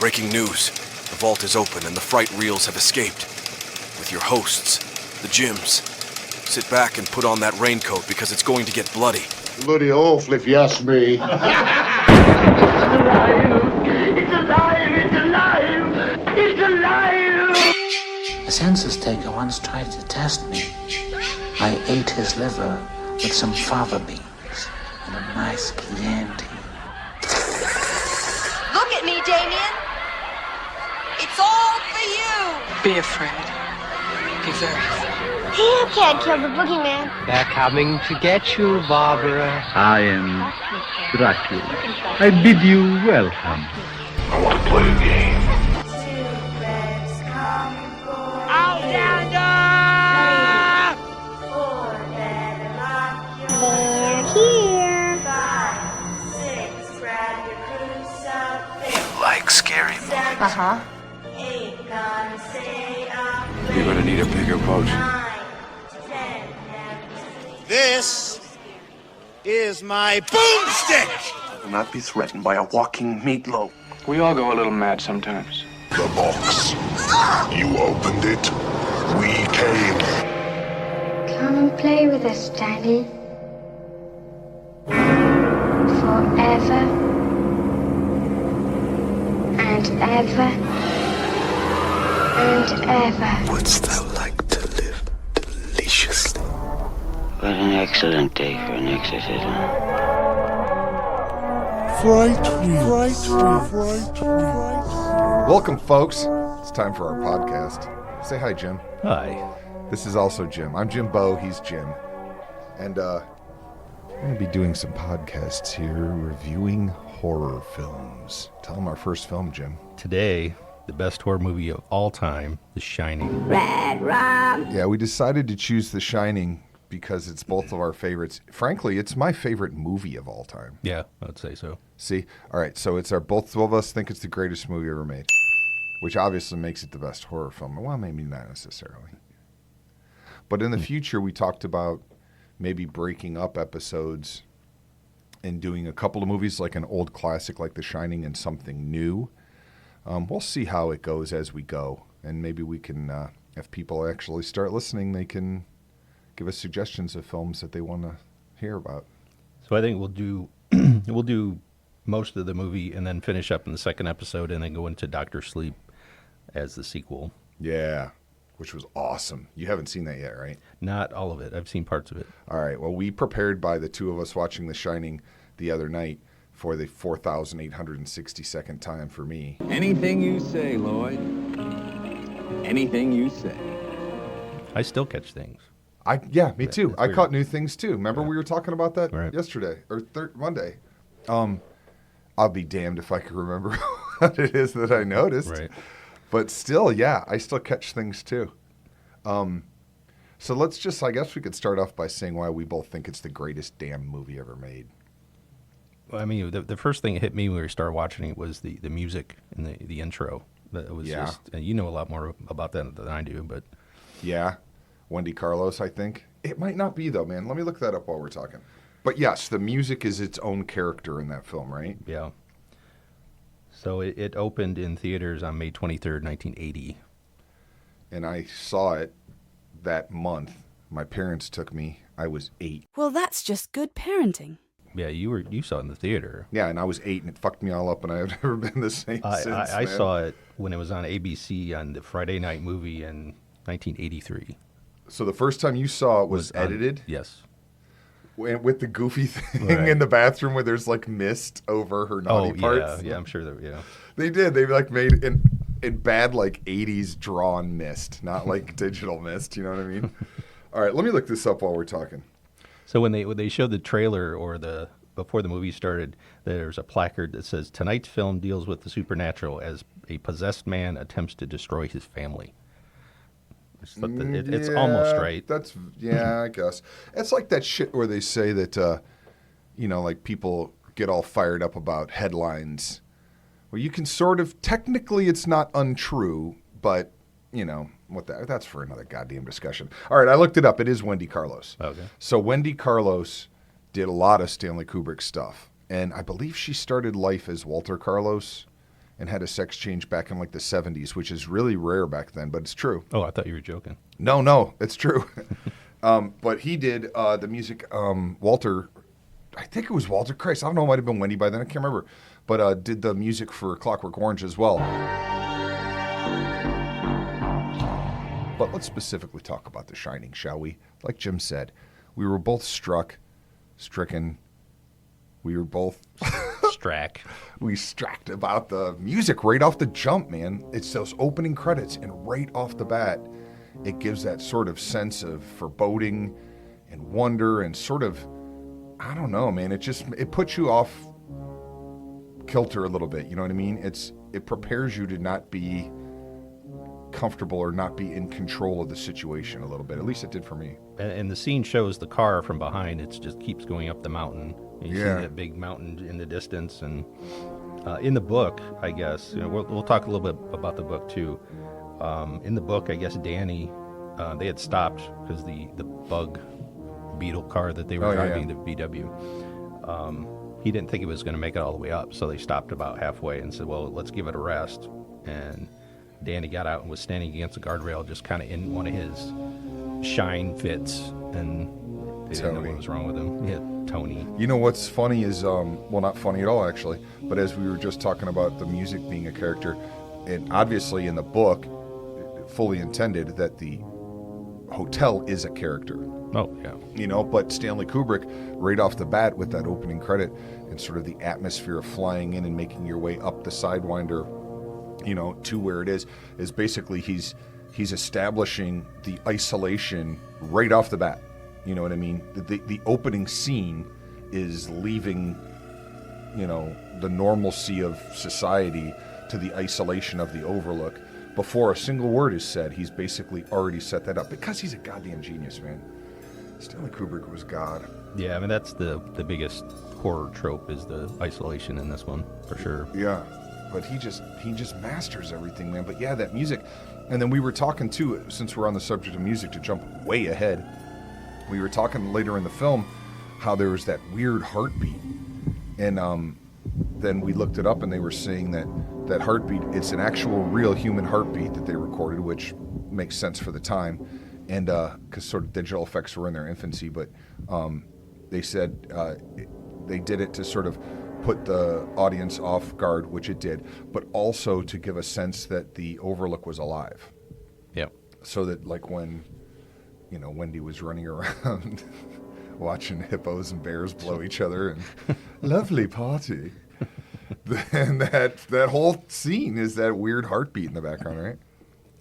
Breaking news. The vault is open and the Fright Reels have escaped. With your hosts, the Jims. Sit back and put on that raincoat because it's going to get bloody. Bloody awful, if you ask me. It's alive! It's alive! It's alive! A census taker once tried to test me. I ate his liver with some fava beans and a nice Chianti. Look at me, Damien. It's all for you. Be afraid. Be very afraid. You can't kill the boogeyman. They're coming to get you, Barbara. I am Dracula. I bid you welcome. I want to play a game. They're here. Like scary movies. Uh-huh. You're gonna need a bigger boat. This is my boomstick! I will not be threatened by a walking meatloaf. We all go a little mad sometimes. The box. You opened it. We came. Come and play with us, Daddy. Forever. And ever. And ever. What's that like to live deliciously? What an excellent day for an exorcism. Fright Reels. Welcome, folks. It's time for our podcast. Say hi, Jim. Hi. This is also Jim. I'm Jim Bowe. He's Jim. And we're going to be doing some podcasts here, reviewing horror films. Tell them our first film, Jim. Today, the best horror movie of all time, The Shining. Red rum. Yeah, we decided to choose The Shining because it's both of our favorites. Frankly, it's my favorite movie of all time. Yeah, I would say so. See? All right, so it's both of us think it's the greatest movie ever made, which obviously makes it the best horror film. Well, maybe not necessarily. But in the future, we talked about maybe breaking up episodes and doing a couple of movies like an old classic like The Shining and something new. We'll see how it goes as we go. And maybe we can, if people actually start listening, they can give us suggestions of films that they want to hear about. So I think we'll do most of the movie and then finish up in the second episode and then go into Dr. Sleep as the sequel. Yeah, which was awesome. You haven't seen that yet, right? Not all of it. I've seen parts of it. All right. Well, we prepared by the two of us watching The Shining the other night for the 4,862nd time for me. Anything you say, Lloyd. Anything you say. I still catch things. Me too. I weird. caught new things too. Remember we were talking about that Right. yesterday or Monday. I'll be damned if I can remember what it is that I noticed. Right. But still, yeah, I still catch things too. So I guess we could start off by saying why we both think it's the greatest damn movie ever made. Well, I mean, the first thing that hit me when we started watching it was the music and the intro. That was just, and you know a lot more about that than I do, but. Yeah. Wendy Carlos, I think. It might not be, though, man. Let me look that up while we're talking. But yes, the music is its own character in that film, right? Yeah. So it opened in theaters on May 23rd, 1980. And I saw it that month. My parents took me. I was 8. Well, that's just good parenting. Yeah, you saw it in the theater. Yeah, and I was 8, and it fucked me all up, and I've never been the same since. I saw it when it was on ABC on the Friday night movie in 1983. So the first time you saw it was edited? Yes. With the goofy thing Right. in the bathroom where there's like mist over her naughty parts? Yeah, I'm sure that, yeah. They did. They like made in bad like 80s drawn mist, not like digital mist, you know what I mean? All right, let me look this up while we're talking. So when they showed the trailer or before the movie started, there's a placard that says, "Tonight's film deals with the supernatural as a possessed man attempts to destroy his family." It's almost right. I guess. It's like that shit where they say that, like people get all fired up about headlines. Well, you can sort of, technically it's not untrue, but, that's for another goddamn discussion. All right, I looked it up. It is Wendy Carlos. Okay. So Wendy Carlos did a lot of Stanley Kubrick stuff. And I believe she started life as Walter Carlos and had a sex change back in like the 70s, which is really rare back then, but it's true. Oh, I thought you were joking. No, it's true. But he did the music, Walter, I think it was Walter Christ. I don't know, it might have been Wendy by then, I can't remember. But did the music for Clockwork Orange as well. But let's specifically talk about The Shining, shall we? Like Jim said, we were both stricken. We were both we stracked about the music right off the jump, man. It's those opening credits, and right off the bat, it gives that sort of sense of foreboding and wonder and sort of, I don't know, man. It puts you off kilter a little bit. You know what I mean? It prepares you to not be comfortable or not be in control of the situation a little bit. At least it did for me. And the scene shows the car from behind. It just keeps going up the mountain. You see that big mountain in the distance. And in the book, I guess, we'll talk a little bit about the book too. In the book, I guess Danny, they had stopped because the bug beetle car that they were driving, the VW, he didn't think it was going to make it all the way up. So they stopped about halfway and said, well, let's give it a rest. And Danny got out and was standing against the guardrail, just kind of in one of his shine fits, and they didn't know what was wrong with him. Yeah, Tony. You know what's funny is, well, not funny at all actually, but as we were just talking about the music being a character, and obviously in the book, fully intended that the hotel is a character. Oh, yeah. But Stanley Kubrick, right off the bat with that opening credit and sort of the atmosphere of flying in and making your way up the Sidewinder, to where it is basically he's establishing the isolation right off the bat. You know what I mean? The opening scene is leaving, the normalcy of society to the isolation of the Overlook. Before a single word is said, he's basically already set that up because he's a goddamn genius, man. Stanley Kubrick was God. Yeah, I mean, that's the biggest horror trope is the isolation in this one, for sure. Yeah. But he just masters everything, man. But yeah, that music. And then we were talking too, since we're on the subject of music, to jump way ahead, we were talking later in the film how there was that weird heartbeat. And then we looked it up and they were saying that heartbeat, it's an actual real human heartbeat that they recorded, which makes sense for the time. And because sort of digital effects were in their infancy, but they said they did it to sort of put the audience off guard, which it did, but also to give a sense that the Overlook was alive. Yeah. So that like when, Wendy was running around watching hippos and bears blow each other and lovely party, then that whole scene is that weird heartbeat in the background, right?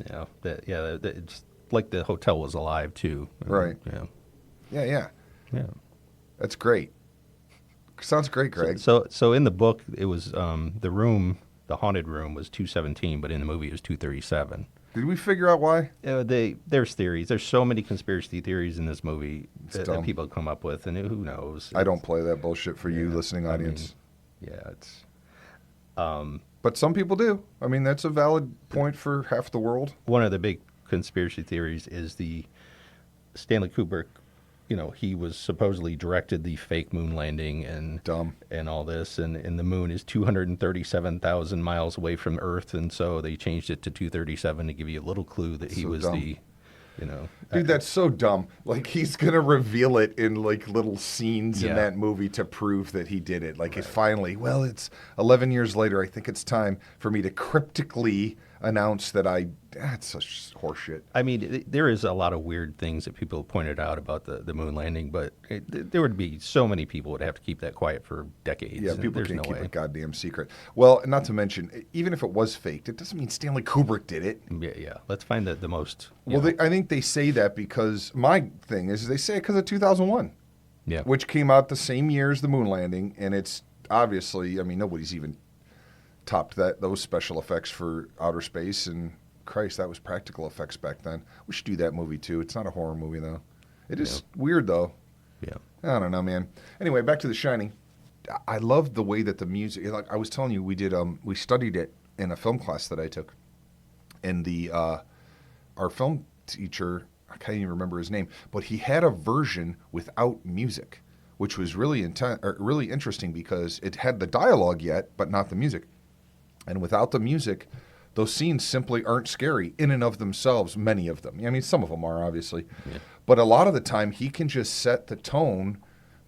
Yeah. It's like the hotel was alive too. Right. Yeah. Yeah. That's great. Sounds great, Greg. So in the book, it was the haunted room was 217, but in the movie it was 237. Did we figure out why? There's theories. There's so many conspiracy theories in this movie that people come up with, and who knows? I don't play that bullshit for you, listening audience. It's. But some people do. I mean, that's a valid point for half the world. One of the big conspiracy theories is the Stanley Kubrick. He was supposedly directed the fake moon landing and all this, and the moon is 237,000 miles away from Earth, and so they changed it to 237 to give you a little clue that he was dumb. Dude, that's so dumb. Like, he's going to reveal it in, like, little scenes in that movie to prove that he did it. Like, It finally, it's 11 years later, I think it's time for me to cryptically announce that that's such horseshit. I mean, there is a lot of weird things that people pointed out about the moon landing, but there would be so many people would have to keep that quiet for decades. Yeah, people can't keep a goddamn secret. Well, not to mention, even if it was faked, it doesn't mean Stanley Kubrick did it. Yeah. Let's find the most. I think they say that because my thing is they say it because of 2001. Yeah. Which came out the same year as the moon landing, and it's obviously, I mean, nobody's even topped those special effects for outer space, and Christ, that was practical effects back then. We should do that movie too. It's not a horror movie though. It is weird though. Yeah. I don't know, man. Anyway, back to The Shining. I love the way that the music, like I was telling you, we studied it in a film class that I took. And our film teacher, I can't even remember his name, but he had a version without music, which was really interesting because it had the dialogue yet, but not the music. And without the music, those scenes simply aren't scary in and of themselves, many of them. I mean, some of them are, obviously. Yeah. But a lot of the time, he can just set the tone,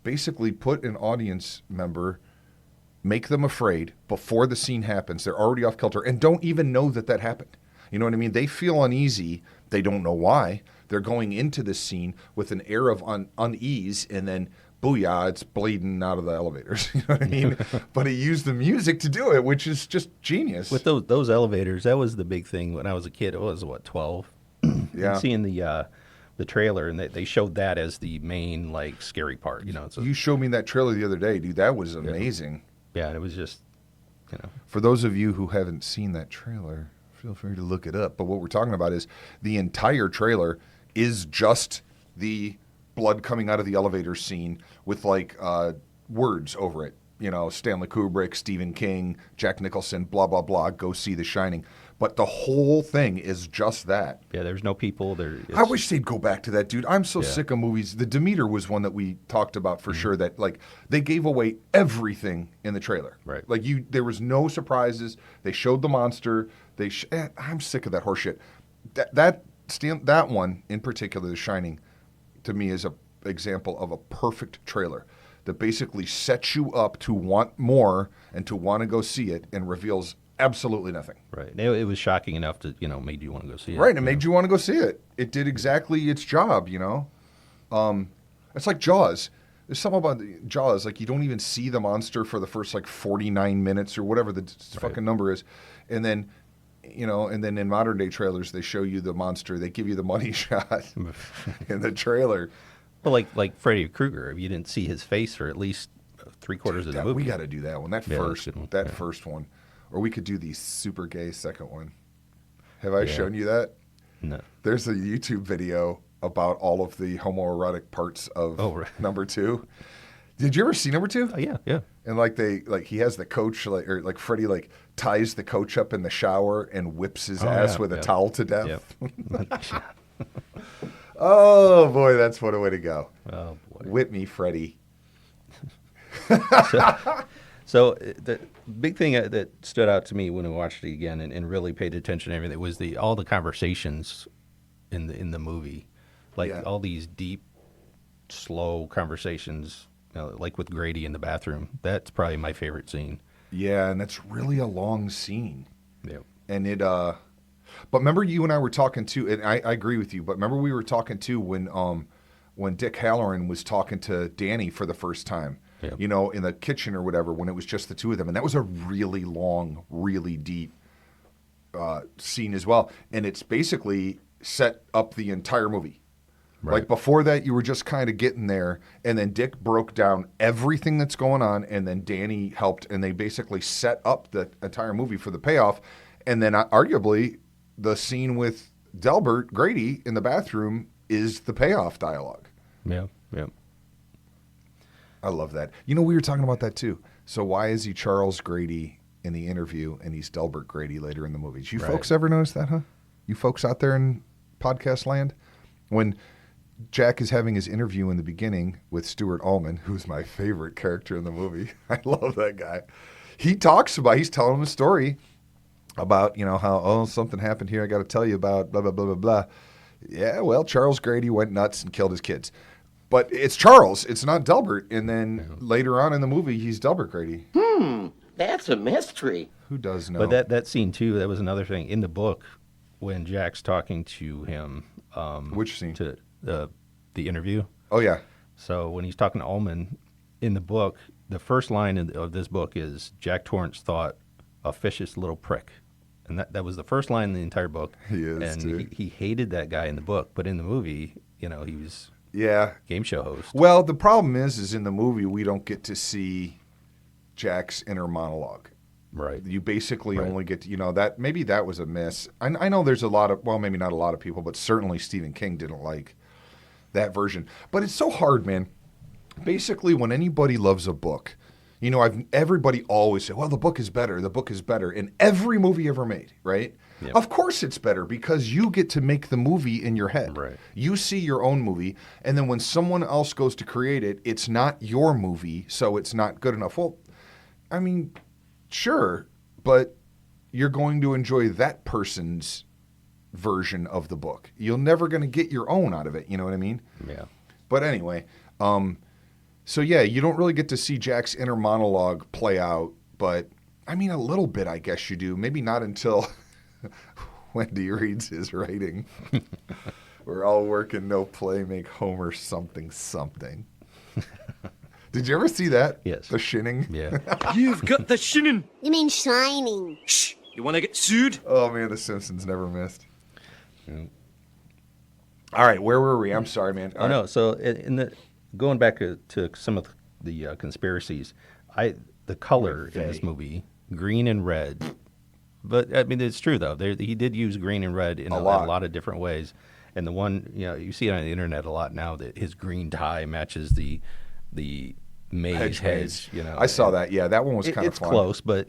basically put an audience member, make them afraid before the scene happens. They're already off kilter and don't even know that happened. You know what I mean? They feel uneasy. They don't know why. They're going into this scene with an air of unease, and then booyah, it's bleeding out of the elevators. You know what I mean? But he used the music to do it, which is just genius. With those elevators, that was the big thing when I was a kid. I was, 12? Yeah. And seeing the trailer, and they showed that as the main, like, scary part. You know, you showed me that trailer the other day, dude. That was amazing. Yeah, and it was just, For those of you who haven't seen that trailer, feel free to look it up. But what we're talking about is the entire trailer is just the blood coming out of the elevator scene with like words over it. You know, Stanley Kubrick, Stephen King, Jack Nicholson, blah, blah, blah, go see The Shining. But the whole thing is just that. Yeah, there's no people there. I wish they'd go back to that, dude. I'm so sick of movies. The Demeter was one that we talked about for sure, that like they gave away everything in the trailer. Right. Like there was no surprises. They showed the monster. I'm sick of that horseshit. That one in particular, The Shining, to me is an example of a perfect trailer that basically sets you up to want more and to want to go see it and reveals absolutely nothing. Right. It was shocking enough to, made you want to go see it. Right. It made you want to go see it. It did exactly its job, It's like Jaws. There's something about Jaws, like you don't even see the monster for the first like 49 minutes or whatever the fucking number is. And then, and then in modern day trailers, they show you the monster. They give you the money shot in the trailer. Well, like Freddy Krueger, if you didn't see his face for at least 3/4 of the movie. We got to do that one. First one. Or we could do the super gay second one. Have I shown you that? No. There's a YouTube video about all of the homoerotic parts of number 2. Did you ever see number 2? Oh, yeah. And he has the coach, like Freddy, ties the coach up in the shower and whips his ass with a towel to death. Yep. Oh boy, that's what a way to go. Oh boy, whip me, Freddy. So the big thing that stood out to me when I watched it again and really paid attention to everything was all the conversations in the movie, all these deep, slow conversations, like with Grady in the bathroom. That's probably my favorite scene. Yeah, and that's really a long scene. Yeah, and it. But remember, you and I were talking too, and I agree with you. But remember, we were talking too when Dick Halloran was talking to Danny for the first time. Yep. In the kitchen or whatever, when it was just the two of them. And that was a really long, really deep scene as well. And it's basically set up the entire movie. Right. Like before that, you were just kind of getting there. And then Dick broke down everything that's going on. And then Danny helped. And they basically set up the entire movie for the payoff. And then arguably, the scene with Delbert Grady in the bathroom is the payoff dialogue. Yeah. I love that. We were talking about that too. So why is he Charles Grady in the interview and he's Delbert Grady later in the movies? You folks ever notice that, huh? You folks out there in podcast land? When Jack is having his interview in the beginning with Stuart Ullman, who's my favorite character in the movie. I love that guy. He's telling him a story about, how, something happened here I got to tell you about, blah, blah, blah, blah, blah. Yeah, well, Charles Grady went nuts and killed his kids. But it's Charles. It's not Delbert. And then later on in the movie, he's Delbert Grady. That's a mystery. Who does know? But that scene, too, that was another thing. In the book, when Jack's talking to him. Which scene? To the interview. Oh, yeah. So when he's talking to Ullman, in the book, the first line of this book is, Jack Torrance thought, a vicious little prick. And that was the first line in the entire book. He is, and too. He hated that guy in the book. But in the movie, he was... Yeah. Game show host. Well, the problem is in the movie, we don't get to see Jack's inner monologue. Right. You basically only get to, that maybe that was a miss. I know there's a lot of, well, maybe not a lot of people, but certainly Stephen King didn't like that version. But it's so hard, man. Basically, when anybody loves a book, everybody always say, well, the book is better in every movie ever made, right? Yep. Of course it's better because you get to make the movie in your head. Right. You see your own movie, and then when someone else goes to create it, it's not your movie, so it's not good enough. Well, I mean, sure, but you're going to enjoy that person's version of the book. You're never going to get your own out of it. You know what I mean? Yeah. But anyway, so yeah, you don't really get to see Jack's inner monologue play out, but I mean, a little bit, I guess you do. Maybe not until Wendy reads his writing. We're all work and no play, make Homer something something. Did you ever see that? Yes. The shinning? Yeah. You've got the shinning. You mean shining? Shh. You want to get sued? Oh man, The Simpsons never missed. Yeah. All right, where were we? I'm sorry, man. Oh no. So going back to some of the conspiracies, the color in this movie, green and red. But I mean, it's true though. He did use green and red in a lot of different ways. And the one, you see it on the internet a lot now that his green tie matches the maze hedge. I saw that. Yeah, that one was kind of fun. It's close, but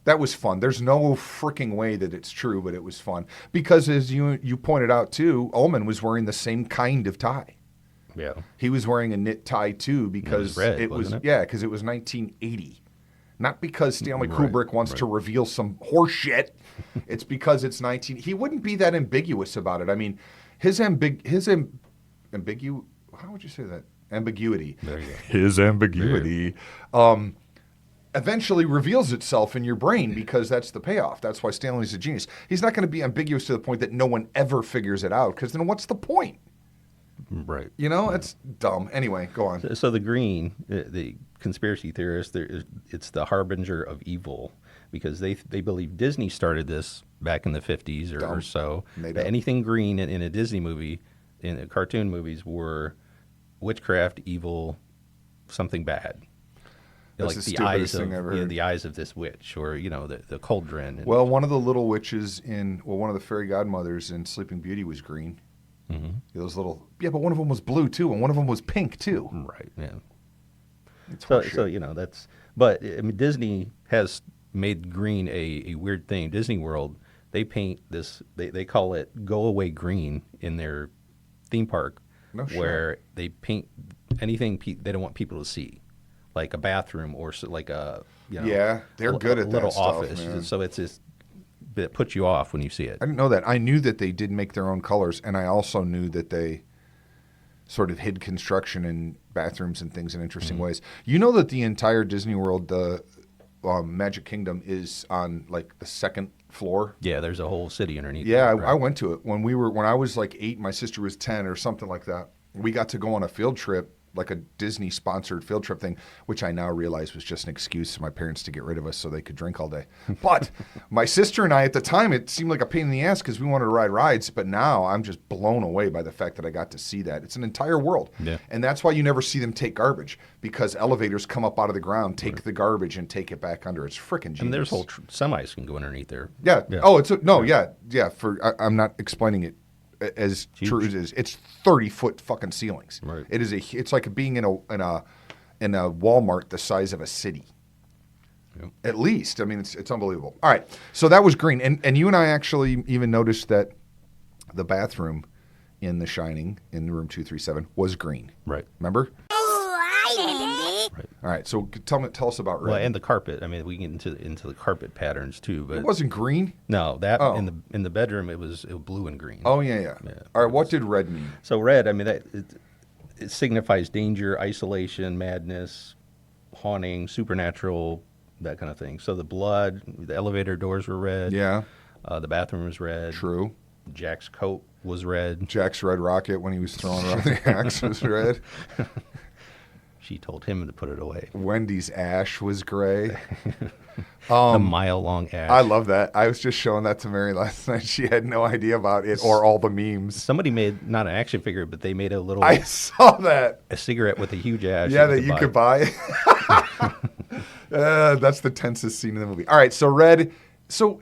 that was fun. There's no freaking way that it's true, but it was fun because, as you pointed out too, Ullman was wearing the same kind of tie. Yeah, he was wearing a knit tie too because it was red, because it was 1980. Not because Stanley Kubrick wants to reveal some horse shit. It's because it's 19. He wouldn't be that ambiguous about it. I mean, his ambiguity. How would you say that? Ambiguity. There you go. His ambiguity. Eventually reveals itself in your brain because that's the payoff. That's why Stanley's a genius. He's not going to be ambiguous to the point that no one ever figures it out because then what's the point? Right. It's dumb. Anyway, go on. So the green, the conspiracy theorists, it's the harbinger of evil because they believe Disney started this back in the 50s or so. That anything green in a Disney movie, in the cartoon movies, were witchcraft, evil, something bad. That's like the eyes thing I've ever heard. The eyes of this witch, or the cauldron. Well, one of the little witches one of the fairy godmothers in Sleeping Beauty was green. Mm-hmm. Those little, but one of them was blue too, and one of them was pink too. Right. Yeah. So that's. But I mean, Disney has made green a weird thing. Disney World, they paint this. They call it "Go Away Green" in their theme park, where they paint anything they don't want people to see, like a bathroom or like a they're good at little that stuff, office. man. So it's just. It puts you off when you see it. I didn't know that. I knew that they did make their own colors, and I also knew that they sort of hid construction in bathrooms and things in interesting ways. You know that the entire Disney World, the Magic Kingdom, is on like the second floor? Yeah, there's a whole city underneath. Yeah, I went to it when I was like 8, my sister was 10 or something like that. We got to go on a field trip, like a Disney-sponsored field trip thing, which I now realize was just an excuse for my parents to get rid of us so they could drink all day. But my sister and I, at the time, it seemed like a pain in the ass because we wanted to ride rides. But now I'm just blown away by the fact that I got to see that. It's an entire world. Yeah. And that's why you never see them take garbage, because elevators come up out of the ground, take the garbage, and take it back under. It's freaking genius. And there's whole semis can go underneath there. Yeah. Oh, yeah. I'm not explaining it as true as it is. It's 30-foot fucking ceilings. Right. It's like being in a Walmart the size of a city. Yep. At least. I mean, it's unbelievable. All right. So that was green. And you and I actually even noticed that the bathroom in The Shining, in room 237, was green. Right. Remember? Right. All right. So tell us about red. Well, and the carpet. I mean, we get into the carpet patterns too. But it wasn't green? No, in the bedroom it was blue and green. Oh yeah. All right. What did red mean? So red, I mean, it signifies danger, isolation, madness, haunting, supernatural, that kind of thing. So the blood, the elevator doors were red. Yeah. The bathroom was red. True. Jack's coat was red. Jack's red rocket when he was throwing around the axe was red. She told him to put it away. Wendy's ash was gray. The mile-long ash. I love that. I was just showing that to Mary last night. She had no idea about it or all the memes. Somebody made, not an action figure, but they made a little... I saw that. A cigarette with a huge ash. Yeah, that you could buy. That's the tensest scene in the movie. All right, so red... So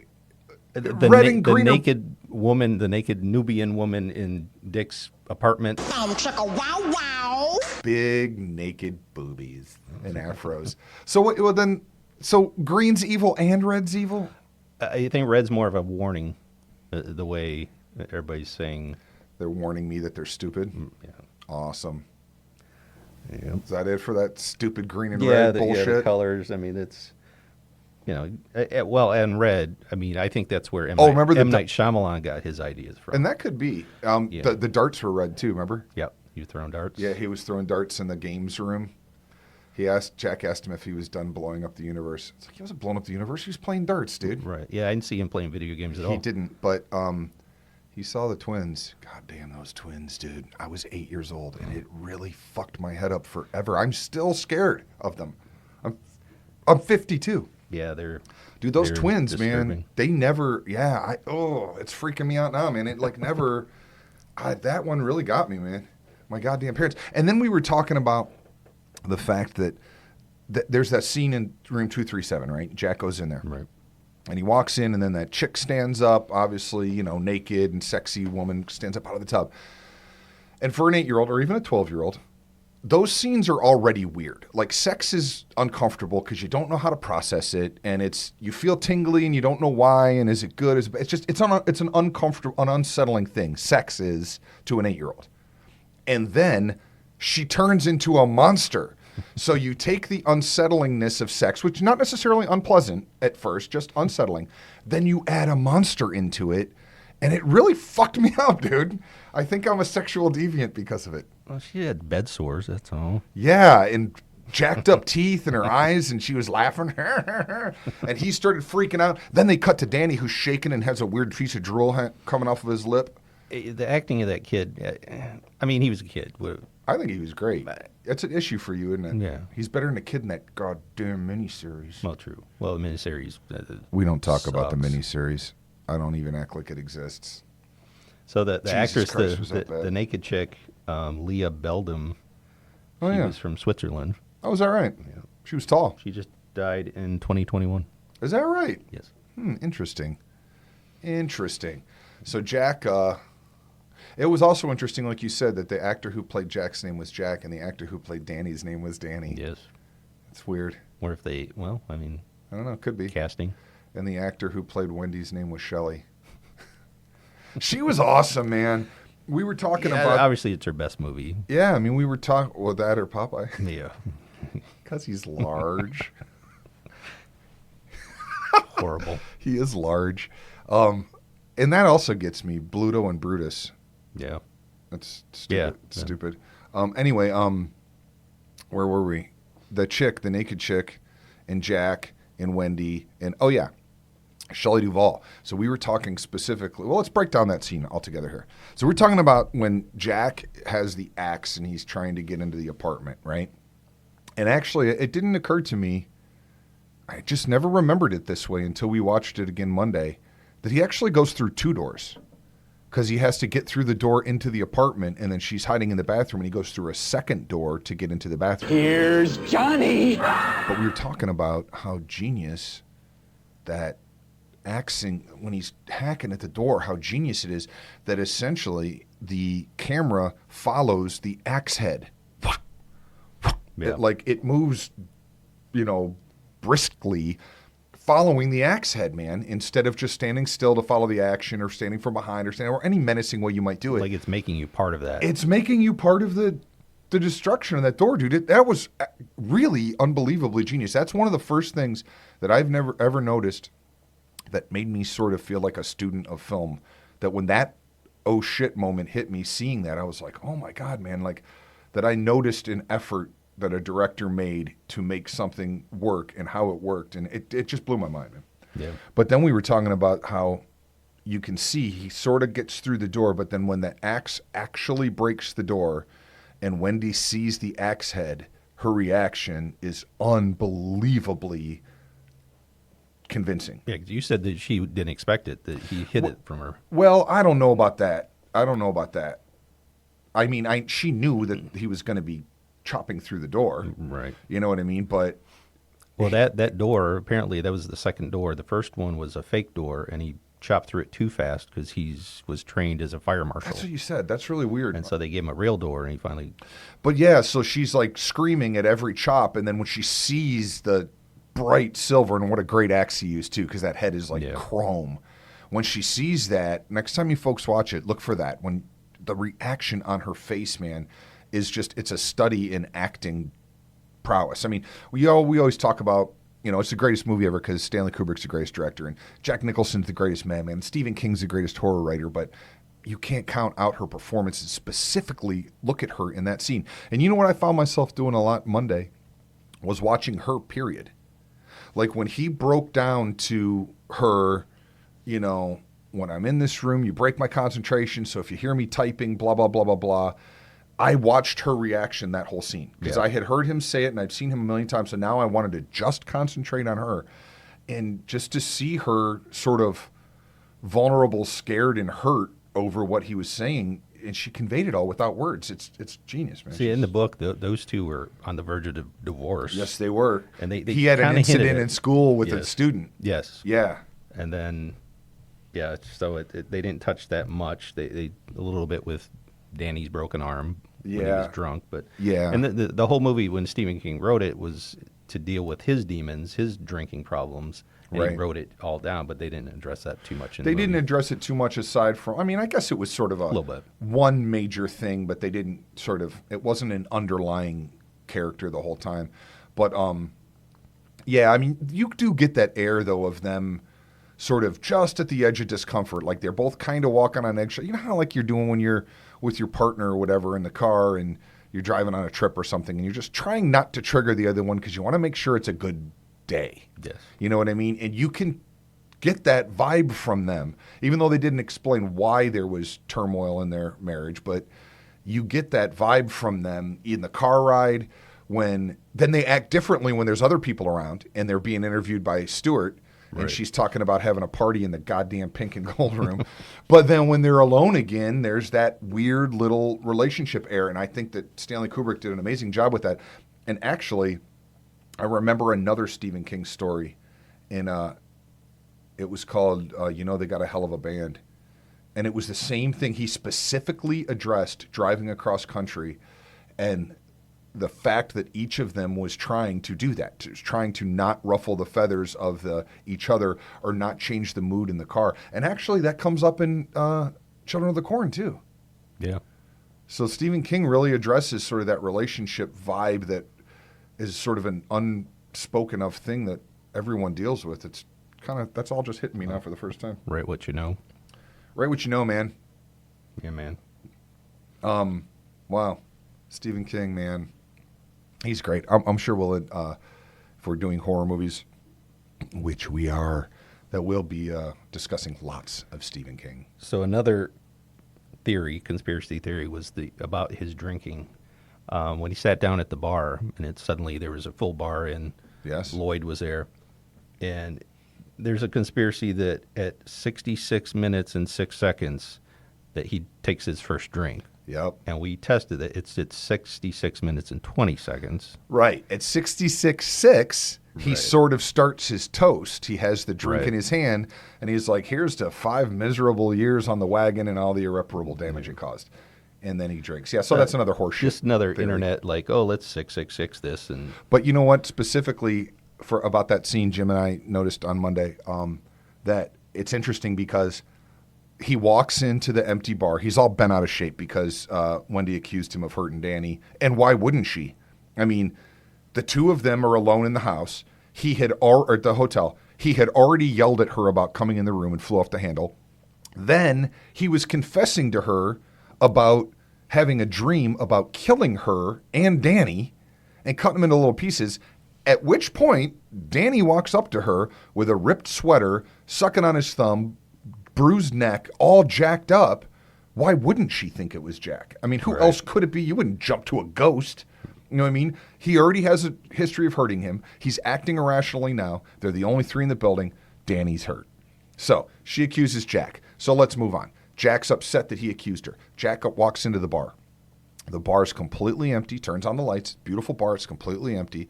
red and green... The naked Nubian woman in Dick's apartment. Big naked boobies and afros. So green's evil and red's evil? I think red's more of a warning, the way everybody's saying. They're warning me that they're stupid? Yeah. Awesome. Yeah. Is that it for that stupid green and red bullshit? Yeah, the colors. I mean, it's... Well, and Red. I mean, I think that's where M. Night Shyamalan got his ideas from. And that could be. The darts were red too. Remember? Yep. You throwing darts? Yeah, he was throwing darts in the games room. Jack asked him if he was done blowing up the universe. It's like, he wasn't blowing up the universe. He was playing darts, dude. Right. Yeah, I didn't see him playing video games at all. He didn't, but he saw the twins. God damn those twins, dude. I was 8 years old, and it really fucked my head up forever. I'm still scared of them. I'm 52. Yeah, they're... Dude, those twins, disturbing. man, they never... Yeah, it's freaking me out now, man. It, never... that one really got me, man. My goddamn parents. And then we were talking about the fact that there's that scene in room 237, right? Jack goes in there. Right. And he walks in, and then that chick stands up, obviously, naked and sexy woman stands up out of the tub. And for an 8-year-old or even a 12-year-old, those scenes are already weird. Like, sex is uncomfortable because you don't know how to process it, and you feel tingly and you don't know why, and is it good? It's an uncomfortable, an unsettling thing. Sex is to an 8-year-old. And then she turns into a monster. So you take the unsettlingness of sex, which is not necessarily unpleasant at first, just unsettling. Then you add a monster into it, and it really fucked me up, dude. I think I'm a sexual deviant because of it. Well, she had bed sores, that's all. Yeah, and jacked up teeth in her eyes, and she was laughing. And he started freaking out. Then they cut to Danny, who's shaking and has a weird piece of drool coming off of his lip. The acting of that kid, I mean, he was a kid. I think he was great. That's an issue for you, isn't it? Yeah. He's better than a kid in that goddamn miniseries. Well, true. Well, the miniseries we don't talk about the sucks. Miniseries. I don't even act like it exists. So the actress, Christ, was that the bad? naked chick, Leah Beldam, Oh, she yeah. was from Switzerland. Oh, is that right? Yeah. She was tall. She just died in 2021. Is that right? Yes. Interesting. So Jack, it was also interesting, like you said, that the actor who played Jack's name was Jack, and the actor who played Danny's name was Danny. Yes. It's weird. Or if they, I don't know. Could be. Casting. And the actor who played Wendy's name was Shelley. She was awesome, man. We were talking about... Obviously, it's her best movie. Yeah, I mean, we were talking... Well, that or Popeye. Yeah. Because he's large. Horrible. He is large. And that also gets me, Bluto and Brutus. Yeah. That's stupid. Yeah. Stupid. Anyway, where were we? The chick, the naked chick, and Jack, and Wendy, and... Oh, yeah. Shelley Duvall. So we were talking specifically... Well, let's break down that scene altogether here. So we're talking about when Jack has the axe and he's trying to get into the apartment, right? And actually, it didn't occur to me... I just never remembered it this way until we watched it again Monday, that he actually goes through 2 doors. Because he has to get through the door into the apartment, and then she's hiding in the bathroom, and he goes through a second door to get into the bathroom. Here's Johnny! But we were talking about how genius that axing, when he's hacking at the door, how genius it is that essentially the camera follows the axe head. Yeah. It moves, briskly following the axe head, man, instead of just standing still to follow the action or standing from behind or any menacing way you might do it. Like it's making you part of that. It's making you part of the destruction of that door, dude. That was really unbelievably genius. That's one of the first things that I've never ever noticed that made me sort of feel like a student of film. That when that oh shit moment hit me, seeing that, I was like, oh my God, man, that I noticed an effort that a director made to make something work and how it worked. And it just blew my mind, man. Yeah. But then we were talking about how you can see he sort of gets through the door, but then when the axe actually breaks the door and Wendy sees the axe head, her reaction is unbelievably convincing. Yeah, 'cause you said that she didn't expect it, that he hid it from her. Well, I don't know about that. I mean, she knew that he was going to be chopping through the door. Right. You know what I mean? But... Well, that door, apparently that was the second door. The first one was a fake door, and he chopped through it too fast because he was trained as a fire marshal. That's what you said. That's really weird. And so they gave him a real door, and he finally... But yeah, so she's like screaming at every chop, and then when she sees the bright silver, and what a great axe he used too, because that head is like chrome. When she sees that, next time you folks watch it, look for that. When the reaction on her face, man, is just, it's a study in acting prowess. I mean, we always talk about it's the greatest movie ever because Stanley Kubrick's the greatest director, and Jack Nicholson's the greatest madman, and Stephen King's the greatest horror writer, but you can't count out her performances. Specifically, look at her in that scene. And you know what I found myself doing a lot Monday was watching her, period. Like when he broke down to her, when I'm in this room, you break my concentration, so if you hear me typing, blah, blah, blah, blah, blah. I watched her reaction that whole scene because I had heard him say it and I'd seen him a million times, so now I wanted to just concentrate on her. And just to see her sort of vulnerable, scared, and hurt over what he was saying, and she conveyed it all without words. It's genius, man. See, in the book, those two were on the verge of divorce. Yes, they were. And he had an incident in school with a student. Yes. Yeah. And then, so they didn't touch that much. They a little bit with Danny's broken arm when he was drunk, but and the whole movie when Stephen King wrote it was to deal with his demons, his drinking problems. And he wrote it all down, but they didn't address that too much. They didn't address it too much aside from, I guess it was sort of a little bit one major thing, but they didn't it wasn't an underlying character the whole time. But, you do get that air, though, of them sort of just at the edge of discomfort. Like they're both kind of walking on eggshells. You know how like you're doing when you're with your partner or whatever in the car and you're driving on a trip or something and you're just trying not to trigger the other one because you want to make sure it's a good day. Yes. You know what I mean? And you can get that vibe from them, even though they didn't explain why there was turmoil in their marriage, but you get that vibe from them in the car ride then they act differently when there's other people around and they're being interviewed by Stuart and she's talking about having a party in the goddamn pink and gold room. But then when they're alone again, there's that weird little relationship air. And I think that Stanley Kubrick did an amazing job with that. And actually, I remember another Stephen King story, and it was called, They Got a Hell of a Band. And it was the same thing. He specifically addressed driving across country and the fact that each of them was trying to do that, trying to not ruffle the feathers of each other or not change the mood in the car. And actually, that comes up in Children of the Corn, too. Yeah. So Stephen King really addresses sort of that relationship vibe that is sort of an unspoken of thing that everyone deals with. It's that's all just hitting me now for the first time. Write what you know. Write what you know, man. Yeah, man. Wow. Stephen King, man. He's great. I'm sure we'll, if we're doing horror movies, which we are, that we'll be discussing lots of Stephen King. So another conspiracy theory, was about his drinking. When he sat down at the bar, and suddenly there was a full bar, and Lloyd was there. And there's a conspiracy that at 66 minutes and 6 seconds that he takes his first drink. Yep. And we tested it. It's at 66 minutes and 20 seconds. Right. At 66.6, he sort of starts his toast. He has the drink in his hand, and he's like, here's to 5 miserable years on the wagon and all the irreparable damage it caused. And then he drinks. Yeah, so that's another horseshit. Just another theory. Internet, like, let's 666 this. But you know what? Specifically about that scene, Jim and I noticed on Monday that it's interesting because he walks into the empty bar. He's all bent out of shape because Wendy accused him of hurting Danny. And why wouldn't she? I mean, the two of them are alone in the house. Or at the hotel. He had already yelled at her about coming in the room and flew off the handle. Then he was confessing to her about having a dream about killing her and Danny and cutting them into little pieces. At which point, Danny walks up to her with a ripped sweater, sucking on his thumb, bruised neck, all jacked up. Why wouldn't she think it was Jack? I mean, who else could it be? You wouldn't jump to a ghost. You know what I mean? He already has a history of hurting him. He's acting irrationally now. They're the only three in the building. Danny's hurt. So she accuses Jack. So let's move on. Jack's upset that he accused her. Jack walks into the bar. The bar is completely empty, turns on the lights. Beautiful bar. It's completely empty.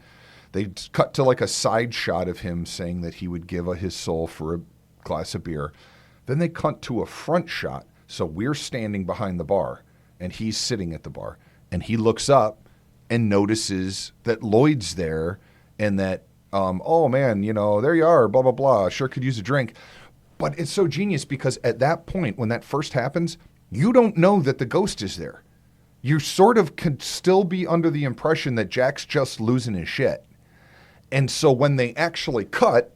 They cut to like a side shot of him saying that he would give his soul for a glass of beer. Then they cut to a front shot, so we're standing behind the bar, and he's sitting at the bar. And he looks up and notices that Lloyd's there and that, oh, man, there you are, blah, blah, blah, sure could use a drink. But it's so genius because at that point, when that first happens, you don't know that the ghost is there. You sort of could still be under the impression that Jack's just losing his shit. And so when they actually cut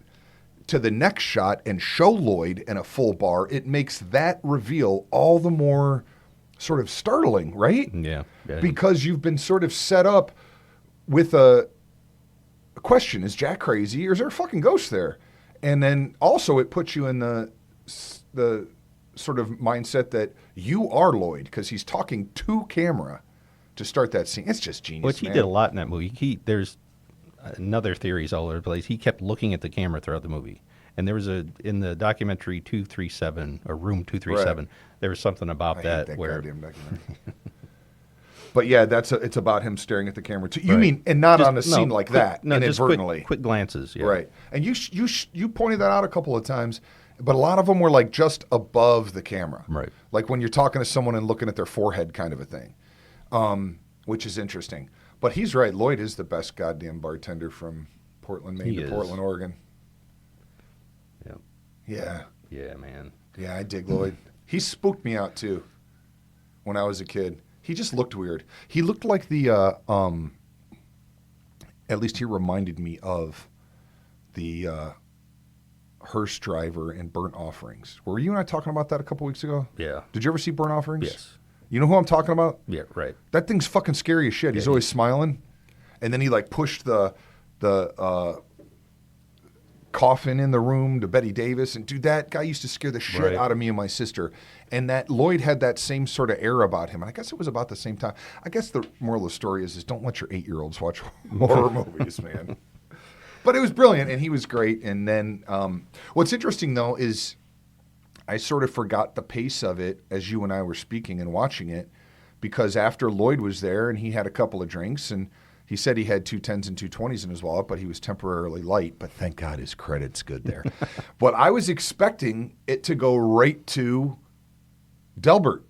to the next shot and show Lloyd in a full bar, it makes that reveal all the more sort of startling, right? Yeah. Because you've been sort of set up with a question, is Jack crazy or is there a fucking ghost there? And then also it puts you in the sort of mindset that you are Lloyd because he's talking to camera to start that scene. It's just genius, Which he did a lot in that movie. There's another theories all over the place. He kept looking at the camera throughout the movie. And there was in the documentary 237 or Room 237, right. There was something about that where goddamn documentary. But yeah, it's about him staring at the camera too. You right. mean, and not just, on a scene like that, no, inadvertently. Just quick glances, yeah. Right. And you pointed that out a couple of times, but a lot of them were like just above the camera. Right. Like when you're talking to someone and looking at their forehead kind of a thing, which is interesting. But he's right. Lloyd is the best goddamn bartender from Portland, Maine to Portland, Oregon. Yep. Yeah. Yeah, man. Yeah, I dig Lloyd. He spooked me out too when I was a kid. He just looked weird. He looked like the, at least he reminded me of the hearse driver in Burnt Offerings. Were you and I talking about that a couple weeks ago? Yeah. Did you ever see Burnt Offerings? Yes. You know who I'm talking about? Yeah, right. That thing's fucking scary as shit. He's always smiling. And then he like pushed the coffin in the room to Betty Davis. And dude, that guy used to scare the shit out of me and my sister. And that Lloyd had that same sort of air about him. And I guess it was about the same time. I guess the moral of the story is don't let your 8-year-olds watch horror movies, man. But it was brilliant, and he was great. And then what's interesting, though, is I sort of forgot the pace of it as you and I were speaking and watching it, because after Lloyd was there and he had a couple of drinks, and he said he had 2 10s and 2 20s in his wallet, but he was temporarily light. But thank God his credit's good there. But I was expecting it to go right to Delbert.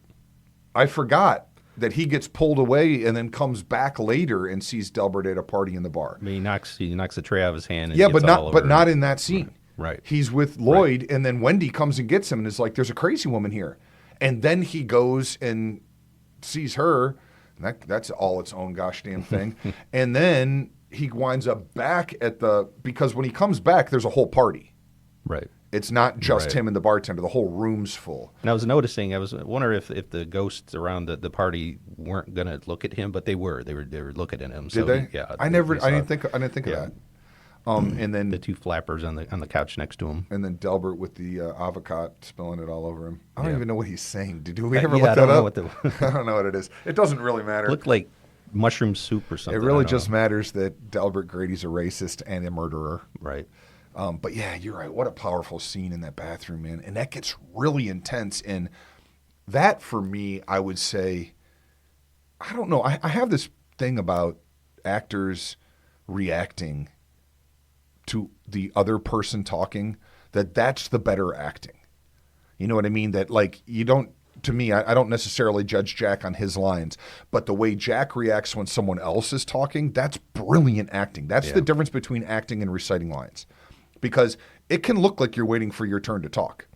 I forgot that he gets pulled away and then comes back later and sees Delbert at a party in the bar. I mean, he knocks the tray out of his hand. And yeah, but not in that scene. Right. He's with Lloyd, and then Wendy comes and gets him and is like, "There's a crazy woman here," and then he goes and sees her. And that's all its own gosh damn thing. And then he winds up back because when he comes back, there's a whole party. Right. It's not just him and the bartender. The whole room's full. And I was noticing, I was wondering if the ghosts around the party weren't going to look at him, but they were. They were looking at him. Did they? Yeah. I didn't think of that. And then the 2 flappers on the couch next to him, and then Delbert with the avocado spilling it all over him. I don't even know what he's saying. Did we ever look that up? I don't know what it is. It doesn't really matter. It looked like mushroom soup or something. It really just matters that Delbert Grady's a racist and a murderer. Right. But yeah, you're right. What a powerful scene in that bathroom, man. And that gets really intense. And that, for me, I would say, I don't know. I have this thing about actors reacting to the other person talking, that's the better acting. You know what I mean? That like you don't, to me, I don't necessarily judge Jack on his lines, but the way Jack reacts when someone else is talking, that's brilliant acting. That's the difference between acting and reciting lines. Because it can look like you're waiting for your turn to talk.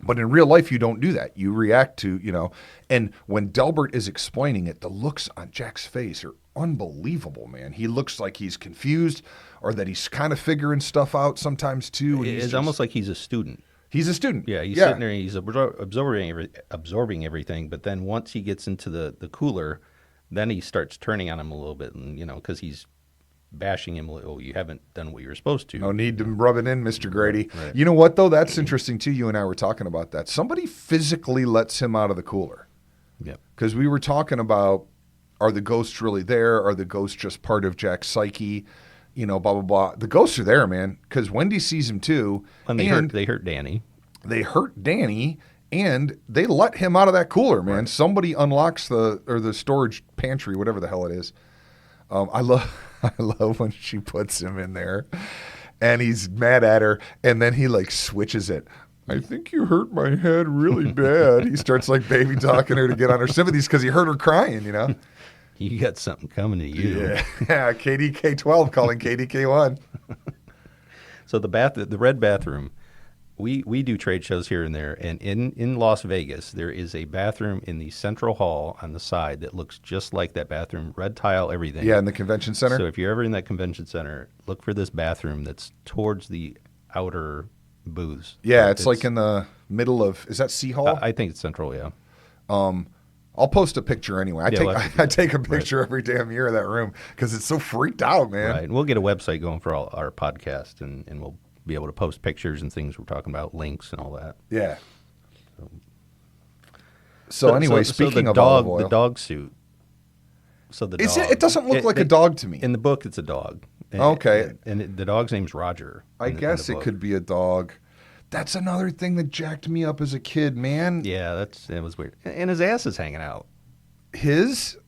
But in real life, you don't do that. You react to, and when Delbert is explaining it, the looks on Jack's face are unbelievable, man. He looks like he's confused or that he's kind of figuring stuff out sometimes too. And it's almost like he's a student. He's a student. Yeah, he's sitting there and he's absorbing everything. But then once he gets into the cooler, then he starts turning on him a little bit, and because he's bashing him. Oh, you haven't done what you're supposed to. No need to rub it in, Mr. Grady. Right. You know what, though? That's interesting, too. You and I were talking about that. Somebody physically lets him out of the cooler. Yep. Because we were talking about, are the ghosts really there? Are the ghosts just part of Jack's psyche? Blah, blah, blah. The ghosts are there, man, because Wendy sees him, too. And they hurt Danny. They hurt Danny, and they let him out of that cooler, man. Right. Somebody unlocks the storage pantry, whatever the hell it is. I love when she puts him in there and he's mad at her and then he like switches it. I think you hurt my head really bad. He starts like baby talking her to get on her sympathies because he heard her crying, You got something coming to you. Yeah, KDK 12 calling KDK 1. So the red bathroom, we do trade shows here and there, and in Las Vegas, there is a bathroom in the central hall on the side that looks just like that bathroom, red tile, everything. Yeah, in the convention center. So if you're ever in that convention center, look for this bathroom that's towards the outer booths. Yeah, it's like in the middle of, is that C Hall? I think it's central, yeah. I'll post a picture anyway. I take a picture every damn year of that room because it's so freaked out, man. Right, and we'll get a website going for all our podcasts, and we'll be able to post pictures and things we're talking about, links and all that. Yeah. So anyway, speaking of olive oil. The dog suit. So the dog. It doesn't look like a dog to me. In the book, it's a dog. Okay. And the dog's name's Roger. I guess it could be a dog. That's another thing that jacked me up as a kid, man. Yeah, it was weird. And his ass is hanging out. His?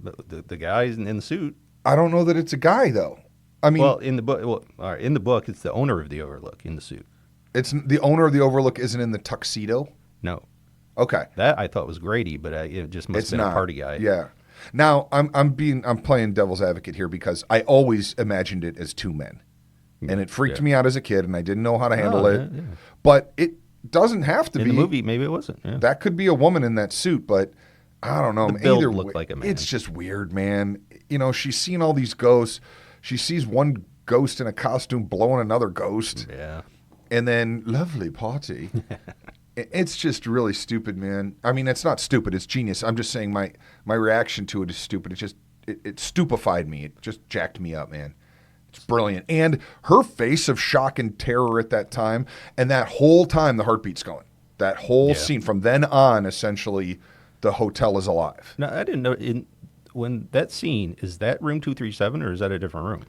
The guy's in the suit. I don't know that it's a guy, though. I mean, in the book, it's the owner of the Overlook in the suit. It's the owner of the Overlook isn't in the tuxedo. No. Okay. That I thought was Grady, but it just must have been a party guy. Yeah. Now I'm playing devil's advocate here because I always imagined it as two men, and it freaked me out as a kid, and I didn't know how to handle it. Yeah. But it doesn't have to be. In the movie, maybe it wasn't. Yeah. That could be a woman in that suit, but I don't know. The build looked like a man. It's just weird, man. You know, she's seen all these ghosts. She sees one ghost in a costume blowing another ghost. Yeah. And then, lovely party. It's just really stupid, man. I mean, it's not stupid. It's genius. I'm just saying my reaction to it is stupid. It stupefied me. It just jacked me up, man. It's brilliant. And her face of shock and terror at that time, and that whole time the heartbeat's going. That whole scene. From then on, essentially, the hotel is alive. No, I didn't know. When that scene, is that room 237 or is that a different room?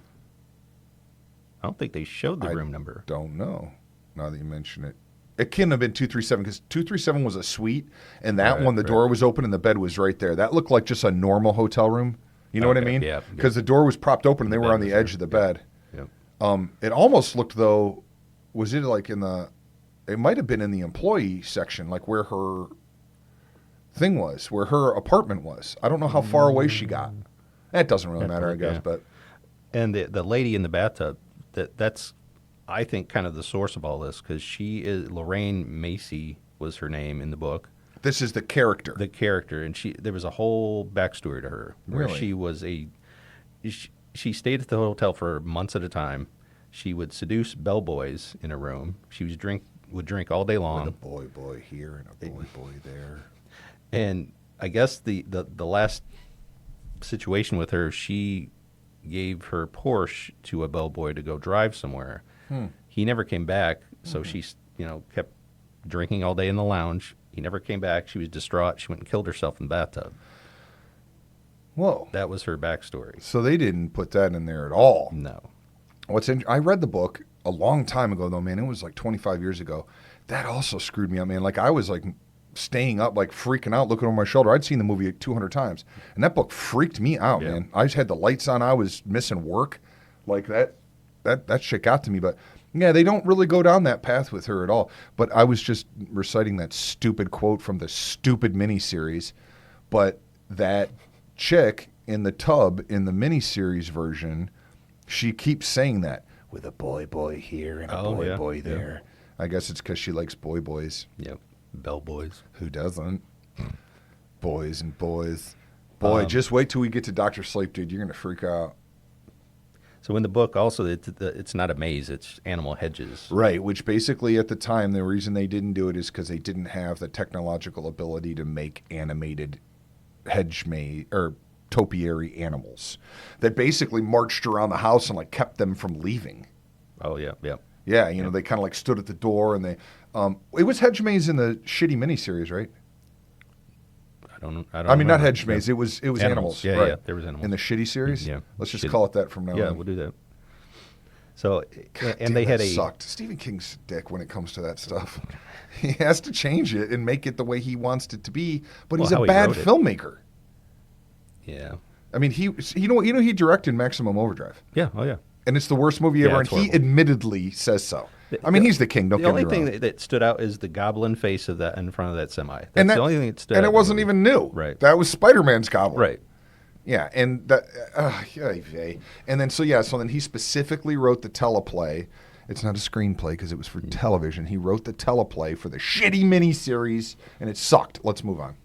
I don't think they showed the room number. Don't know, now that you mention it. It couldn't have been 237 because 237 was a suite, and that one, the door was open and the bed was right there. That looked like just a normal hotel room. You know what I mean? Yeah. Because the door was propped open and they were on the edge of the bed. Yep. It almost looked, though, was it like it might have been in the employee section, like where her thing was, where her apartment was. I don't know how far away she got. That doesn't really matter, I guess. But and the lady in the bathtub, that's I think kind of the source of all this, because she is Lorraine Macy was her name in the book. This is the character. The character, and there was a whole backstory to her where Really? she was she stayed at the hotel for months at a time. She would seduce bellboys in a room. She would drink all day long. With a boy here and a boy there. And I guess the last situation with her, she gave her Porsche to a bellboy to go drive somewhere. He never came back, so she kept drinking all day in the lounge. He never came back. She was distraught. She went and killed herself in the bathtub. Whoa. That was her backstory. So they didn't put that in there at all. No. I read the book a long time ago, though, man. It was like 25 years ago. That also screwed me up, man. Like, I was like staying up, like freaking out, looking over my shoulder. I'd seen the movie 200 times. And that book freaked me out, man. I just had the lights on. I was missing work. Like, that shit got to me. But yeah, they don't really go down that path with her at all. But I was just reciting that stupid quote from the stupid miniseries. But that chick in the tub in the miniseries version, she keeps saying that with a boy here and a boy there. I guess it's because she likes boys. Yep. Bellboys. Who doesn't? Boys and boys. Boy, just wait till we get to Dr. Sleep, dude. You're going to freak out. So in the book, also, it's not a maze. It's animal hedges. Right, which basically at the time, the reason they didn't do it is because they didn't have the technological ability to make animated hedge maze or topiary animals that basically marched around the house and like kept them from leaving. Oh, yeah. Yeah, they kind of like stood at the door and they... it was hedge maze in the shitty miniseries, right? I mean, not hedge maze. It was animals. Yeah, right. Yeah, there was animals. In the shitty series? Yeah. Let's just call it that from now on. Yeah, we'll do that. So, God, and they had sucked. Stephen King's dick when it comes to that stuff. He has to change it and make it the way he wants it to be, but he's a bad filmmaker. Yeah. I mean, he directed Maximum Overdrive. Yeah, oh yeah. And it's the worst movie ever, and he admittedly says so. I mean, he's the king. Don't get me wrong. The only thing that stood out is the goblin face of that in front of that semi. That's the only thing that stood out. And it wasn't even new. Right. That was Spider-Man's goblin. Right. Yeah, and that, and then so then he specifically wrote the teleplay, It's not a screenplay because it was for television. He wrote the teleplay for the shitty miniseries, and it sucked. Let's move on.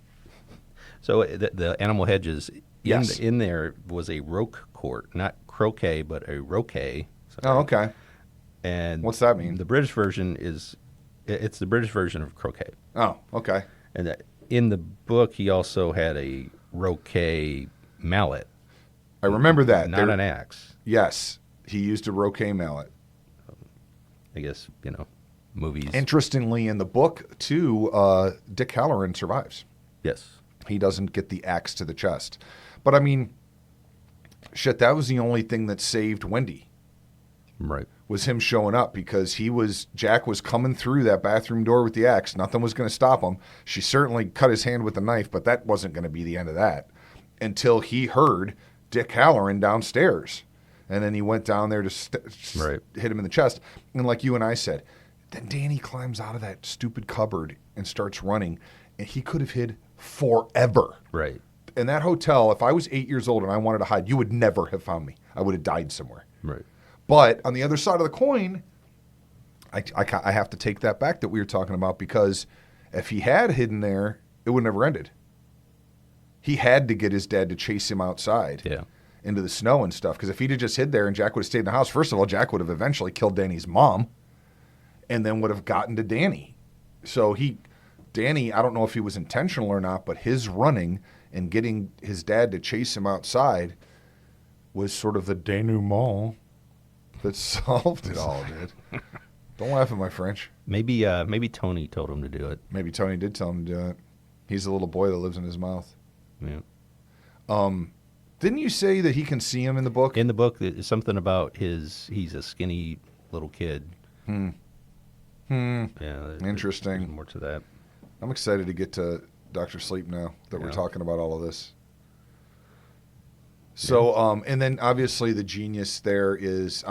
So the Animal Hedges, Yes. in there was a roque court, not croquet, but a roque. Oh, okay. And what's that mean? The British version it's the British version of croquet. Oh, okay. And in the book, he also had a roque mallet. I remember that. Not an axe. Yes, he used a roque mallet. I guess, movies. Interestingly, in the book, too, Dick Halloran survives. Yes. He doesn't get the axe to the chest. But, I mean, shit, that was the only thing that saved Wendy. Right. Was him showing up because Jack was coming through that bathroom door with the axe. Nothing was going to stop him. She certainly cut his hand with the knife, but that wasn't going to be the end of that until he heard Dick Halloran downstairs. And then he went down there to hit him in the chest. And like you and I said, then Danny climbs out of that stupid cupboard and starts running. And he could have hid forever. Right. In that hotel, if I was 8 years old and I wanted to hide, you would never have found me. I would have died somewhere. Right. But on the other side of the coin, I have to take that back that we were talking about because if he had hidden there, it would never ended. He had to get his dad to chase him outside into the snow and stuff because if he'd have just hid there and Jack would have stayed in the house, first of all, Jack would have eventually killed Danny's mom and then would have gotten to Danny. So Danny, I don't know if he was intentional or not, but his running and getting his dad to chase him outside was sort of the denouement that solved it all, dude. Don't laugh at my French. Maybe Tony told him to do it. Maybe Tony did tell him to do it. He's a little boy that lives in his mouth. Yeah. Didn't you say that he can see him in the book? In the book, there's something about he's a skinny little kid. Yeah. Interesting. There's more to that. I'm excited to get to Dr. Sleep now that we're talking about all of this. So, and then obviously the genius there is,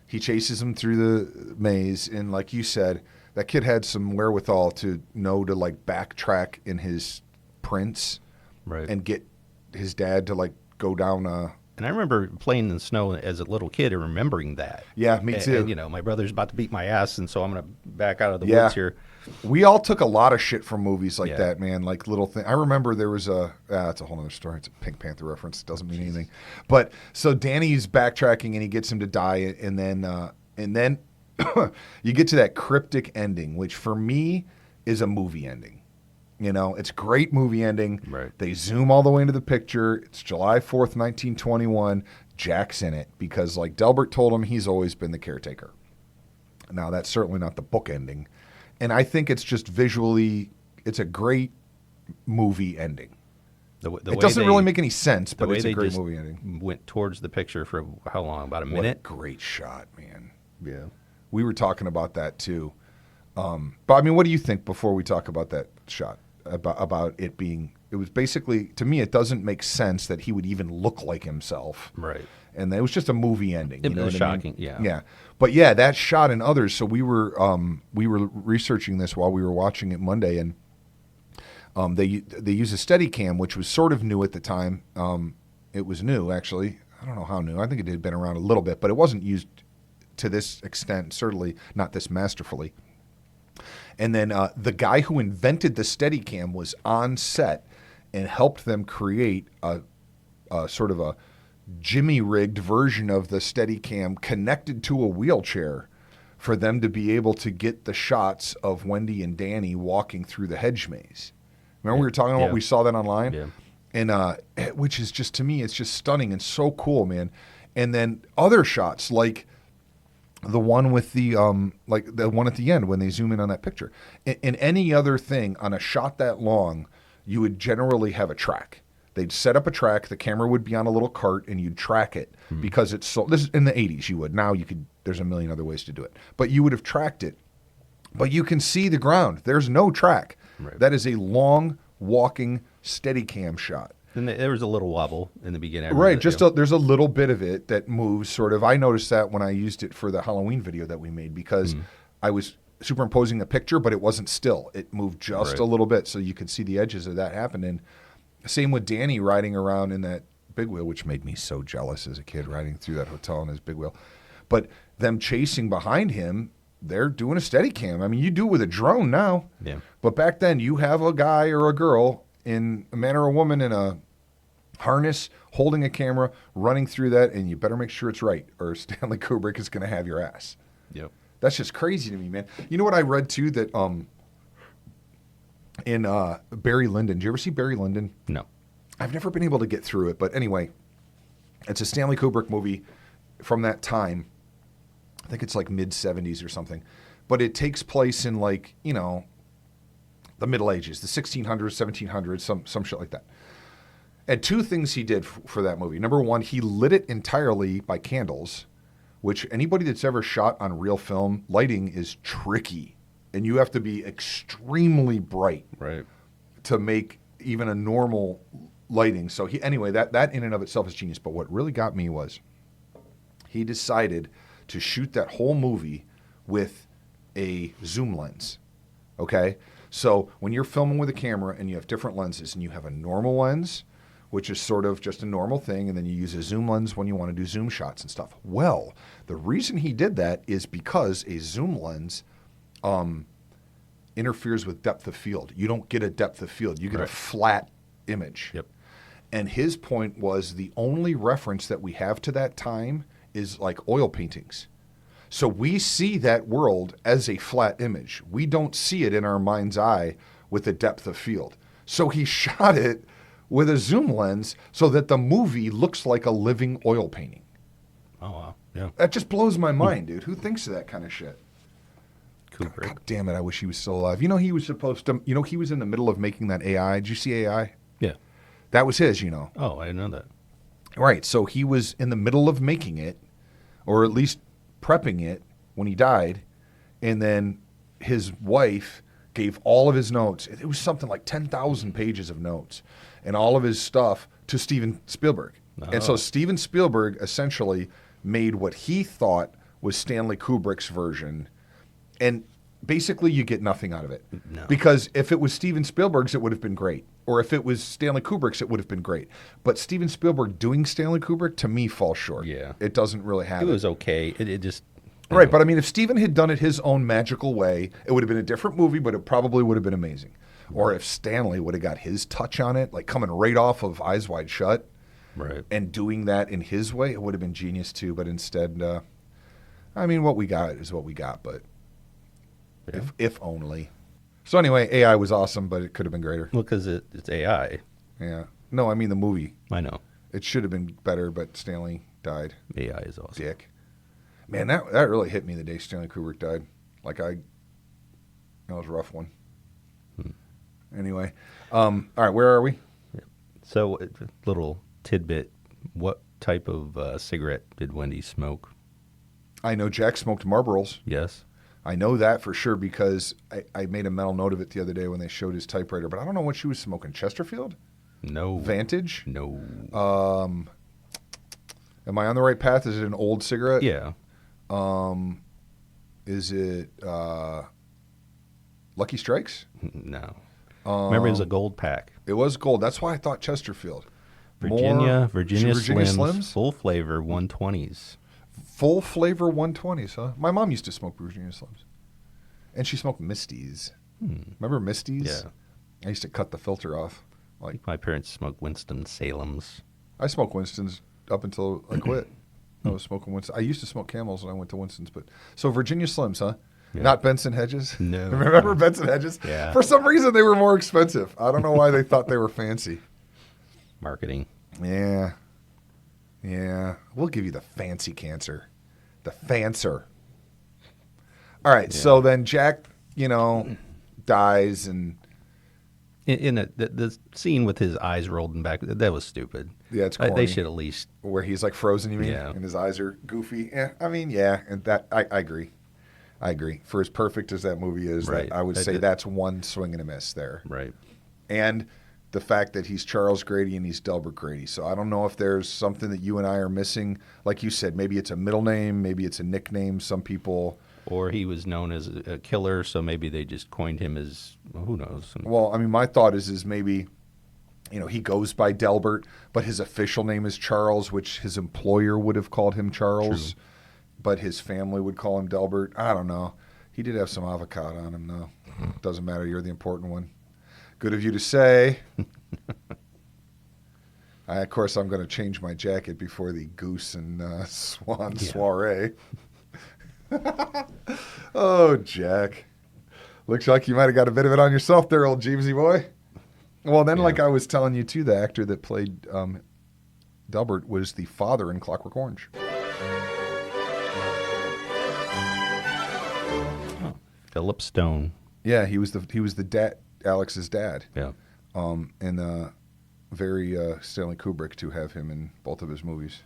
he chases him through the maze. And like you said, that kid had some wherewithal to know to like backtrack in his prints and get his dad to like go down. And I remember playing in the snow as a little kid and remembering that. Yeah, me too. And, my brother's about to beat my ass, and so I'm going to back out of the woods here. We all took a lot of shit from movies like that, man. Like little thing. I remember there was it's a whole other story. It's a Pink Panther reference. It doesn't mean anything. But so Danny's backtracking and he gets him to die, and then you get to that cryptic ending, which for me is a movie ending. It's a great movie ending. Right. They zoom all the way into the picture. It's July 4th, 1921. Jack's in it because, like Delbert told him, he's always been the caretaker. Now, that's certainly not the book ending. And I think it's just visually, it's a great movie ending. It doesn't really make any sense, but it's a great movie ending. Went towards the picture for how long? About a minute? What a great shot, man. Yeah. We were talking about that, too. But, I mean, what do you think before we talk about that shot? About it being, it was basically, to me, it doesn't make sense that he would even look like himself. Right. And it was just a movie ending. It was shocking, yeah. Yeah. But yeah, that shot and others, so we were researching this while we were watching it Monday, and they use a Steadicam, which was sort of new at the time. It was new, actually. I don't know how new. I think it had been around a little bit, but it wasn't used to this extent, certainly not this masterfully. And then the guy who invented the Steadicam was on set and helped them create a sort of a jimmy-rigged version of the Steadicam connected to a wheelchair for them to be able to get the shots of Wendy and Danny walking through the hedge maze. Remember we were talking about, we saw that online? Yeah. And which is just, to me, it's just stunning and so cool, man. And then other shots like the one with the like the one at the end when they zoom in on that picture. In any other thing on a shot that long, you would generally have a track. They'd set up a track, the camera would be on a little cart, and you'd track it because it's so. This is in the 80s. You would. Now you could. There's a million other ways to do it, but you would have tracked it. But you can see the ground. There's no track. Right. That is a long walking Steadicam shot. And there was a little wobble in the beginning. Right, there's a little bit of it that moves sort of. I noticed that when I used it for the Halloween video that we made because I was superimposing a picture, but it wasn't still. It moved just a little bit, so you could see the edges of that happen. And same with Danny riding around in that big wheel, which made me so jealous as a kid riding through that hotel in his big wheel. But them chasing behind him, they're doing a steady cam. I mean, you do it with a drone now. Yeah. But back then, you have a guy or a girl in a man or a woman in a harness holding a camera, running through that, and you better make sure it's right, or Stanley Kubrick is going to have your ass. Yep. That's just crazy to me, man. You know what I read, too, that in Barry Lyndon. Did you ever see Barry Lyndon? No. I've never been able to get through it, but anyway, it's a Stanley Kubrick movie from that time. I think it's like mid-'70s or something. But it takes place in like, you know, the Middle Ages, the 1600s, 1700s, some shit like that. And two things he did for that movie. Number one, he lit it entirely by candles, which anybody that's ever shot on real film, lighting is tricky. And you have to be extremely bright to make even a normal lighting. So anyway, that in and of itself is genius. But what really got me was he decided to shoot that whole movie with a zoom lens. Okay? So when you're filming with a camera and you have different lenses, and you have a normal lens, which is sort of just a normal thing, and then you use a zoom lens when you want to do zoom shots and stuff. Well, the reason he did that is because a zoom lens interferes with depth of field. You don't get a depth of field. You get a flat image. Yep. And his point was the only reference that we have to that time is like oil paintings. So we see that world as a flat image. We don't see it in our mind's eye with a depth of field. So he shot it with a zoom lens so that the movie looks like a living oil painting. Oh, wow. Yeah. That just blows my mind, dude. Who thinks of that kind of shit? Kubrick. God damn it, I wish he was still alive. You know, he was supposed to, he was in the middle of making that AI. Did you see AI? Yeah. That was his, you know. Oh, I didn't know that. Right. So he was in the middle of making it, or at least prepping it when he died. And then his wife gave all of his notes. It was something like 10,000 pages of notes and all of his stuff to Steven Spielberg. Oh. And so Steven Spielberg essentially made what he thought was Stanley Kubrick's version. And basically you get nothing out of it. No. Because if it was Steven Spielberg's, it would have been great. Or if it was Stanley Kubrick's, it would have been great. But Steven Spielberg doing Stanley Kubrick, to me, falls short. Yeah. It doesn't really have it. It was okay. It just... Right, but I mean, if Steven had done it his own magical way, it would have been a different movie, but it probably would have been amazing. Or if Stanley would have got his touch on it, like coming right off of Eyes Wide Shut, and doing that in his way, it would have been genius too. But instead, I mean, what we got is what we got. But if only. So anyway, AI was awesome, but it could have been greater. Well, because it's AI. Yeah. No, I mean the movie. I know. It should have been better, but Stanley died. AI is awesome. Dick. Man, that really hit me the day Stanley Kubrick died. Like that was a rough one. Anyway, all right, where are we? So, little tidbit: what type of cigarette did Wendy smoke? I know Jack smoked Marlboros. Yes, I know that for sure because I made a mental note of it the other day when they showed his typewriter. But I don't know what she was smoking. Chesterfield? No. Vantage? No. Am I on the right path? Is it an old cigarette? Yeah. Is it Lucky Strikes? No. Remember, it was a gold pack. It was gold. That's why I thought Chesterfield. Virginia Slims, Slims, full flavor 120s. Full flavor 120s, huh? My mom used to smoke Virginia Slims. And she smoked Misties. Remember Misties? Yeah. I used to cut the filter off. Like my parents smoked Winston-Salems. I smoked Winston's up until I quit. I was smoking Winston. I used to smoke Camels when I went to Winston's. But so Virginia Slims, huh? Yeah. Not Benson Hedges? No. Remember Benson Hedges? Yeah. For some reason, they were more expensive. I don't know why they thought they were fancy. Marketing. Yeah. Yeah. We'll give you the fancy cancer. The fancer. All right. Yeah. So then Jack, dies and... In the scene with his eyes rolled in back, that was stupid. Yeah, it's corny. They should at least... Where he's like frozen, you mean? Yeah. And his eyes are goofy. Yeah, I mean, yeah. And that I agree. I agree. For as perfect as that movie is, right. I would say that's one swing and a miss there. Right. And the fact that he's Charles Grady and he's Delbert Grady. So I don't know if there's something that you and I are missing. Like you said, maybe it's a middle name, maybe it's a nickname. Some people... Or he was known as a killer, so maybe they just coined him as, who knows. Well, I mean, my thought is maybe, he goes by Delbert, but his official name is Charles, which his employer would have called him Charles. but his family would call him Delbert. I don't know. He did have some avocado on him, though. Doesn't matter. You're the important one. Good of you to say. Of course, I'm going to change my jacket before the goose and swan soiree. Oh, Jack. Looks like you might have got a bit of it on yourself there, old Jeevesy boy. Well, then, like I was telling you, too, the actor that played Delbert was the father in Clockwork Orange. Oh, Philip Stone. Yeah, he was the dad, Alex's dad. Yeah. And very Stanley Kubrick to have him in both of his movies.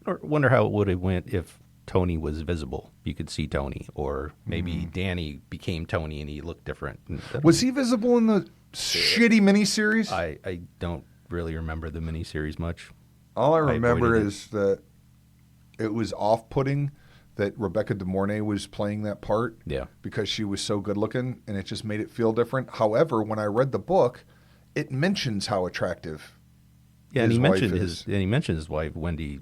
Or wonder how it would have went if Tony was visible. You could see Tony, or maybe Danny became Tony and he looked different. Was he visible in the shitty miniseries? I don't really remember the miniseries much. All I remember is that it was off-putting that Rebecca De Mornay was playing that part. Yeah. Because she was so good looking, and it just made it feel different. However, when I read the book, it mentions how attractive. Yeah, and he mentioned his wife Wendy,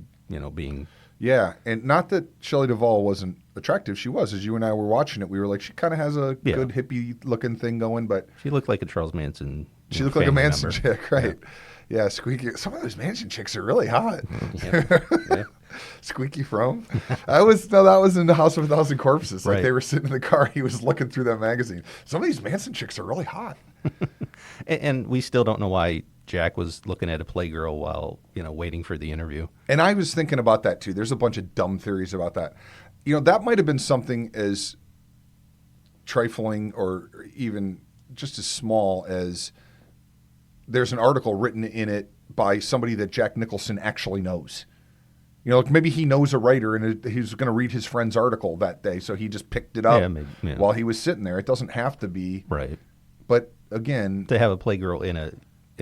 being. Yeah, and not that Shelley Duvall wasn't attractive. She was. As you and I were watching it, we were like, she kind of has a good hippie-looking thing going, but she looked like a Charles Manson. She looked like a Manson chick, right? Yeah, Squeaky. Some of those Manson chicks are really hot. Yeah. Squeaky Fromm. That was in the House of a Thousand Corpses. Like they were sitting in the car, he was looking through that magazine. Some of these Manson chicks are really hot. And we still don't know why Jack was looking at a Playgirl while, waiting for the interview. And I was thinking about that too. There's a bunch of dumb theories about that. That might have been something as trifling or even just as small as there's an article written in it by somebody that Jack Nicholson actually knows. Maybe he knows a writer and he's going to read his friend's article that day, so he just picked it up while he was sitting there. It doesn't have to be. Right. But again, to have a Playgirl in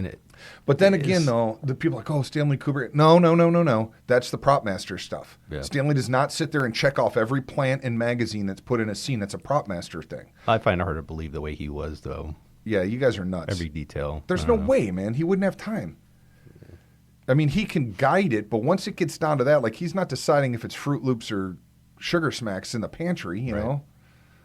it. But then again, though, the people are like, oh, Stanley Kubrick. No. That's the prop master stuff. Yeah. Stanley does not sit there and check off every plant and magazine that's put in a scene. That's a prop master thing. I find it hard to believe the way he was, though. Yeah, you guys are nuts. Every detail. There's no way, man. He wouldn't have time. I mean, he can guide it, but once it gets down to that, like he's not deciding if it's Fruit Loops or Sugar Smacks in the pantry, you know?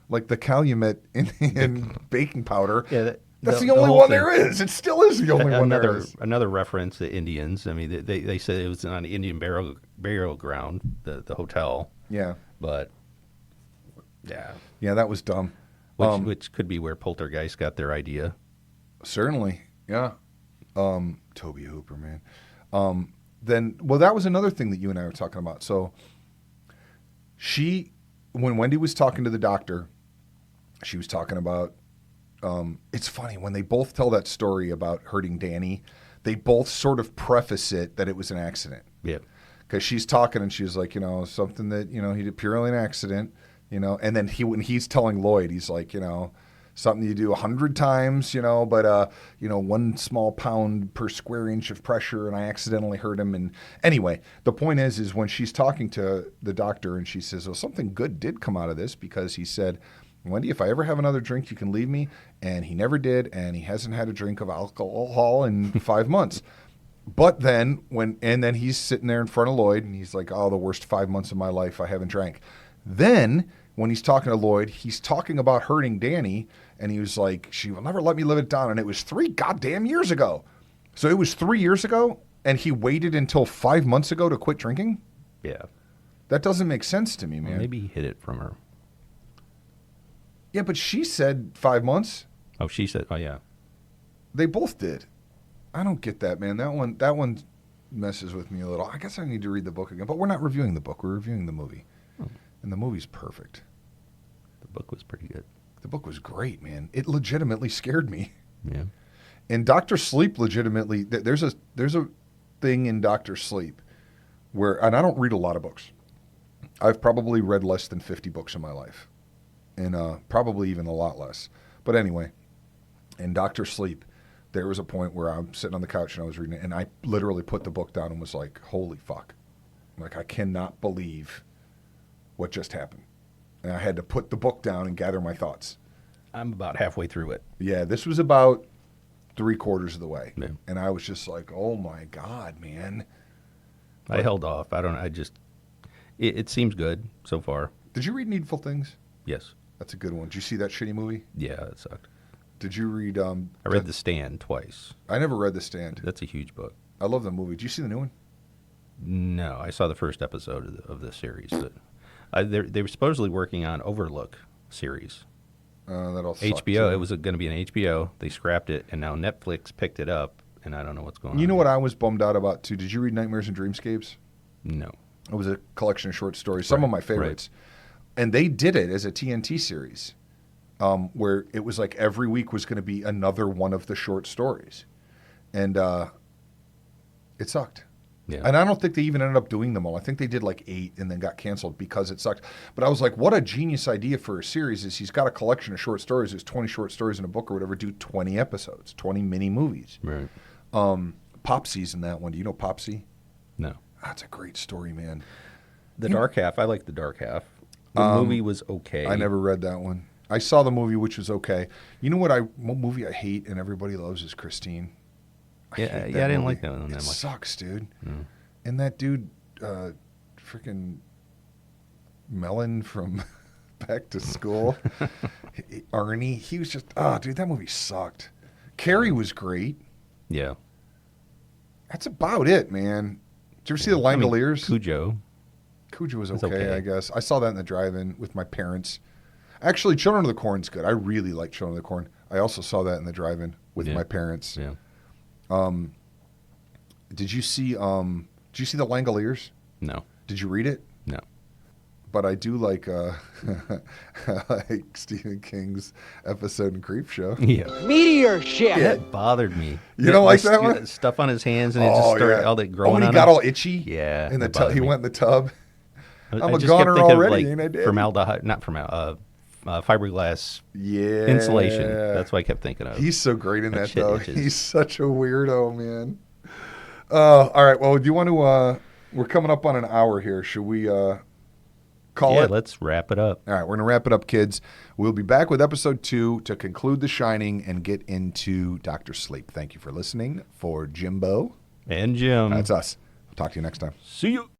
Like the Calumet in baking powder. Yeah, that's the only one there is. It still is the only one there is. Another reference to Indians. I mean, they said it was on the Indian burial ground, the hotel. Yeah. But, yeah. Yeah, that was dumb. Which could be where Poltergeist got their idea. Certainly, yeah. Toby Hooper, man. That was another thing that you and I were talking about. So when Wendy was talking to the doctor, she was talking about, it's funny, when they both tell that story about hurting Danny, they both sort of preface it that it was an accident. Yeah. Because she's talking and she's like, something that, he did purely an accident, and then when he's telling Lloyd, he's like, something you do 100 times, but 1 small pound per square inch of pressure, and I accidentally hurt him. And anyway, the point is when she's talking to the doctor and she says, well, something good did come out of this, because he said, Wendy, if I ever have another drink, you can leave me. And he never did, and he hasn't had a drink of alcohol in 5 months. But then then he's sitting there in front of Lloyd, and he's like, oh, the worst 5 months of my life, I haven't drank. Then when he's talking to Lloyd, he's talking about hurting Danny, and he was like, she will never let me live it down. And it was 3 goddamn years ago. So it was 3 years ago, and he waited until 5 months ago to quit drinking? Yeah. That doesn't make sense to me, man. Well, maybe he hid it from her. Yeah, but she said 5 months. Oh, she said, oh, yeah. They both did. I don't get that, man. That one messes with me a little. I guess I need to read the book again. But we're not reviewing the book. We're reviewing the movie. Oh. And the movie's perfect. The book was pretty good. The book was great, man. It legitimately scared me. Yeah. And Dr. Sleep legitimately, there's a thing in Dr. Sleep where, and I don't read a lot of books. I've probably read less than 50 books in my life. And probably even a lot less. But anyway, in Dr. Sleep, there was a point where I'm sitting on the couch and I was reading it, and I literally put the book down and was like, holy fuck. Like, I cannot believe what just happened. And I had to put the book down and gather my thoughts. I'm about halfway through it. Yeah, this was about 3/4 of the way. Yeah. And I was just like, oh my God, man. I held off. It seems good so far. Did you read Needful Things? Yes. That's a good one. Did you see that shitty movie? Yeah, it sucked. Did you read... I read The Stand twice. I never read The Stand. That's a huge book. I love the movie. Did you see the new one? No, I saw the first episode of the series. But they were supposedly working on Overlook series. That'll suck, HBO. too. It was going to be an HBO. They scrapped it, and now Netflix picked it up, and I don't know what's going on. You know what I was bummed out about, too? Did you read Nightmares and Dreamscapes? No. It was a collection of short stories, some of my favorites. Right. And they did it as a TNT series, where it was like every week was going to be another one of the short stories. And it sucked. Yeah. And I don't think they even ended up doing them all. I think they did like 8 and then got canceled because it sucked. But I was like, what a genius idea for a series is he's got a collection of short stories. There's 20 short stories in a book or whatever. Do 20 episodes, 20 mini movies. Right. Popsy's in that one. Do you know Popsy? No. That's a great story, man. The Dark Half. I like The Dark Half. The movie was okay. I never read that one. I saw the movie, which was okay. You know what movie I hate and everybody loves is Christine. I didn't like that one that much. It sucks, dude. Mm. And that dude, freaking Melon from Back to School, Arnie, he was just, dude, that movie sucked. Carrie was great. Yeah. That's about it, man. Did you ever see The Langoliers? Cujo was okay, I guess. I saw that in the drive-in with my parents. Actually, Children of the Corn's good. I really like Children of the Corn. I also saw that in the drive-in with my parents. Yeah. Did you see The Langoliers? No. Did you read it? No. But I do like like Stephen King's episode in Creepshow. Yeah. Meteor shit. Yeah, it bothered me. You don't like that one? Stuff on his hands and it just started all that growing on and he got all itchy? Yeah. In the tub. He went in the tub. I'm a just goner kept thinking already, of, ain't I, Daddy? formaldehyde, not formaldehyde, fiberglass insulation. That's what I kept thinking of. He's so great in that, shit though. itches. He's such a weirdo, man. All right. Well, do you want to? We're coming up on an hour here. Should we call it? Yeah, let's wrap it up. All right, we're going to wrap it up, kids. We'll be back with episode 2 to conclude The Shining and get into Dr. Sleep. Thank you for listening. For Jimbo and Jim. That's us. Talk to you next time. See you.